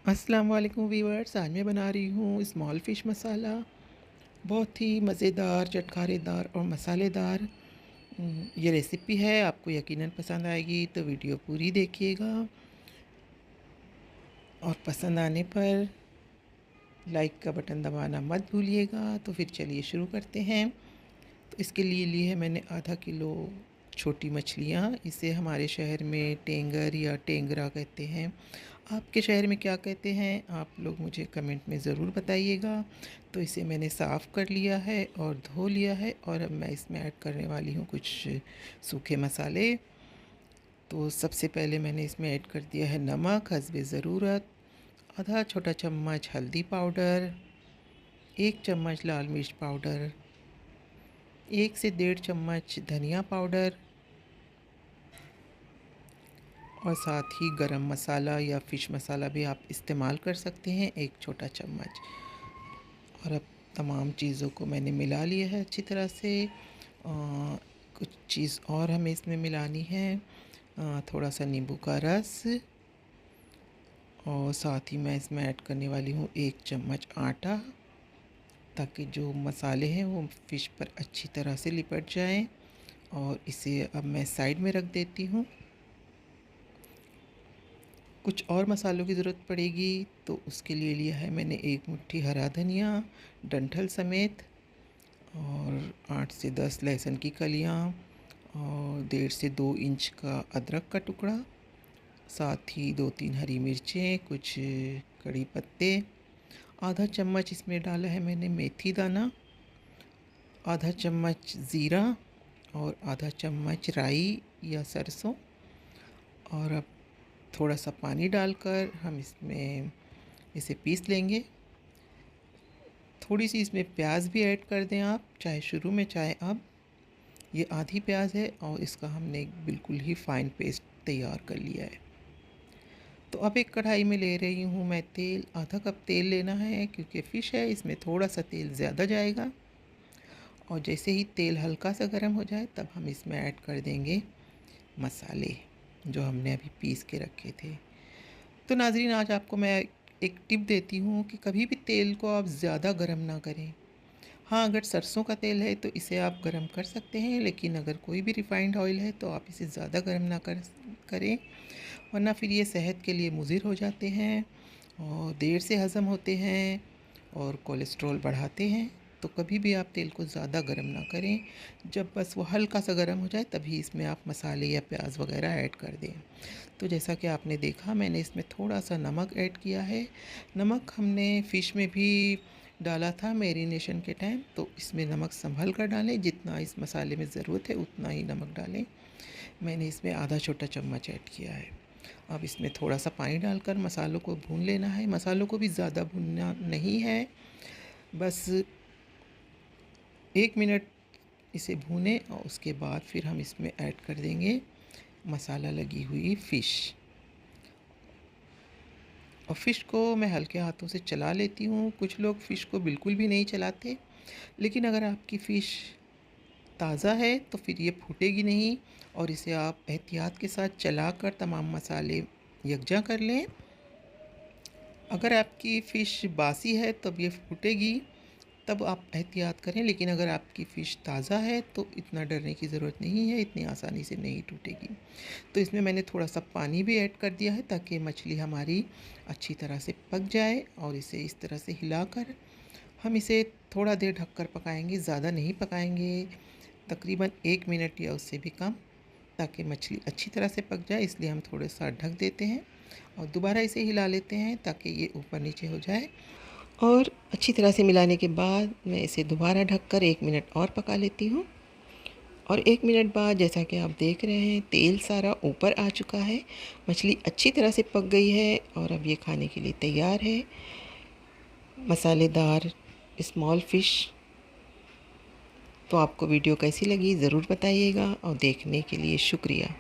अस्सलाम वालेकुम वीवर्स। आज मैं बना रही हूँ स्मॉल फ़िश मसाला। बहुत ही मज़ेदार, चटखारेदार और मसालेदार ये रेसिपी है। आपको यकीनन पसंद आएगी, तो वीडियो पूरी देखिएगा और पसंद आने पर लाइक का बटन दबाना मत भूलिएगा। तो फिर चलिए शुरू करते हैं। तो इसके लिए ली है मैंने आधा किलो छोटी मछलियाँ। इसे हमारे शहर में टेंगर या टेंगरा कहते हैं। आपके शहर में क्या कहते हैं आप लोग मुझे कमेंट में ज़रूर बताइएगा। तो इसे मैंने साफ़ कर लिया है और धो लिया है, और अब मैं इसमें ऐड करने वाली हूँ कुछ सूखे मसाले। तो सबसे पहले मैंने इसमें ऐड कर दिया है नमक हस्बे ज़रूरत, आधा छोटा चम्मच हल्दी पाउडर, 1 चम्मच लाल मिर्च पाउडर, 1 से 1.5 चम्मच धनिया पाउडर, और साथ ही गरम मसाला या फ़िश मसाला भी आप इस्तेमाल कर सकते हैं, 1 छोटा चम्मच। और अब तमाम चीज़ों को मैंने मिला लिया है अच्छी तरह से। कुछ चीज़ और हमें इसमें मिलानी है, थोड़ा सा नींबू का रस, और साथ ही मैं इसमें ऐड करने वाली हूँ 1 चम्मच आटा, ताकि जो मसाले हैं वो फ़िश पर अच्छी तरह से लिपट जाएं। और इसे अब मैं साइड में रख देती हूँ। कुछ और मसालों की ज़रूरत पड़ेगी, तो उसके लिए लिया है मैंने 1 मुट्ठी हरा धनिया डंठल समेत, और 8 से 10 लहसुन की कलियाँ, और 1.5 से 2 इंच का अदरक का टुकड़ा, साथ ही 2-3 हरी मिर्चें, कुछ कड़ी पत्ते, आधा चम्मच इसमें डाला है मैंने मेथी दाना, आधा चम्मच ज़ीरा, और आधा चम्मच राई या सरसों। और अब थोड़ा सा पानी डालकर हम इसमें इसे पीस लेंगे। थोड़ी सी इसमें प्याज भी ऐड कर दें आप, चाहे शुरू में चाहे अब। ये आधी प्याज है और इसका हमने बिल्कुल ही फ़ाइन पेस्ट तैयार कर लिया है। तो अब एक कढ़ाई में ले रही हूँ मैं तेल। आधा कप तेल लेना है, क्योंकि फ़िश है इसमें थोड़ा सा तेल ज़्यादा जाएगा। और जैसे ही तेल हल्का सा गर्म हो जाए, तब हम इसमें ऐड कर देंगे मसाले जो हमने अभी पीस के रखे थे। तो नाज़रीन, आज आपको मैं एक टिप देती हूँ कि कभी भी तेल को आप ज़्यादा गर्म ना करें। हाँ, अगर सरसों का तेल है तो इसे आप गर्म कर सकते हैं, लेकिन अगर कोई भी रिफ़ाइंड ऑयल है तो आप इसे ज़्यादा गर्म ना करें, वरना फिर ये सेहत के लिए मुज़िर हो जाते हैं और देर से हज़म होते हैं और कोलेस्ट्रॉल बढ़ाते हैं। तो कभी भी आप तेल को ज़्यादा गर्म ना करें। जब बस वो हल्का सा गर्म हो जाए, तभी इसमें आप मसाले या प्याज वगैरह ऐड कर दें। तो जैसा कि आपने देखा, मैंने इसमें थोड़ा सा नमक ऐड किया है। नमक हमने फ़िश में भी डाला था मैरिनेशन के टाइम, तो इसमें नमक संभल कर डालें। जितना इस मसाले में ज़रूरत है उतना ही नमक डालें। मैंने इसमें आधा छोटा चम्मच ऐड किया है। अब इसमें थोड़ा सा पानी डालकर मसालों को भून लेना है। मसालों को भी ज़्यादा भूनना नहीं है, बस 1 मिनट इसे भूनें, और उसके बाद फिर हम इसमें ऐड कर देंगे मसाला लगी हुई फ़िश। और फ़िश को मैं हल्के हाथों से चला लेती हूँ। कुछ लोग फ़िश को बिल्कुल भी नहीं चलाते, लेकिन अगर आपकी फ़िश ताज़ा है तो फिर ये फूटेगी नहीं, और इसे आप एहतियात के साथ चलाकर तमाम मसाले यकजा कर लें। अगर आपकी फ़िश बासी है तब ये फूटेगी, तब आप एहतियात करें। लेकिन अगर आपकी फ़िश ताज़ा है तो इतना डरने की ज़रूरत नहीं है, इतनी आसानी से नहीं टूटेगी। तो इसमें मैंने थोड़ा सा पानी भी ऐड कर दिया है, ताकि मछली हमारी अच्छी तरह से पक जाए। और इसे इस तरह से हिलाकर हम इसे थोड़ा देर ढककर पकाएंगे, ज़्यादा नहीं पकाएंगे, तकरीबन 1 मिनट या उससे भी कम, ताकि मछली अच्छी तरह से पक जाए। इसलिए हम थोड़ा सा ढक देते हैं और दोबारा इसे हिला लेते हैं, ताकि ये ऊपर नीचे हो जाए। और अच्छी तरह से मिलाने के बाद मैं इसे दोबारा ढककर 1 मिनट और पका लेती हूँ। और 1 मिनट बाद जैसा कि आप देख रहे हैं, तेल सारा ऊपर आ चुका है, मछली अच्छी तरह से पक गई है, और अब ये खाने के लिए तैयार है। मसालेदार स्मॉल फ़िश। तो आपको वीडियो कैसी लगी ज़रूर बताइएगा, और देखने के लिए शुक्रिया।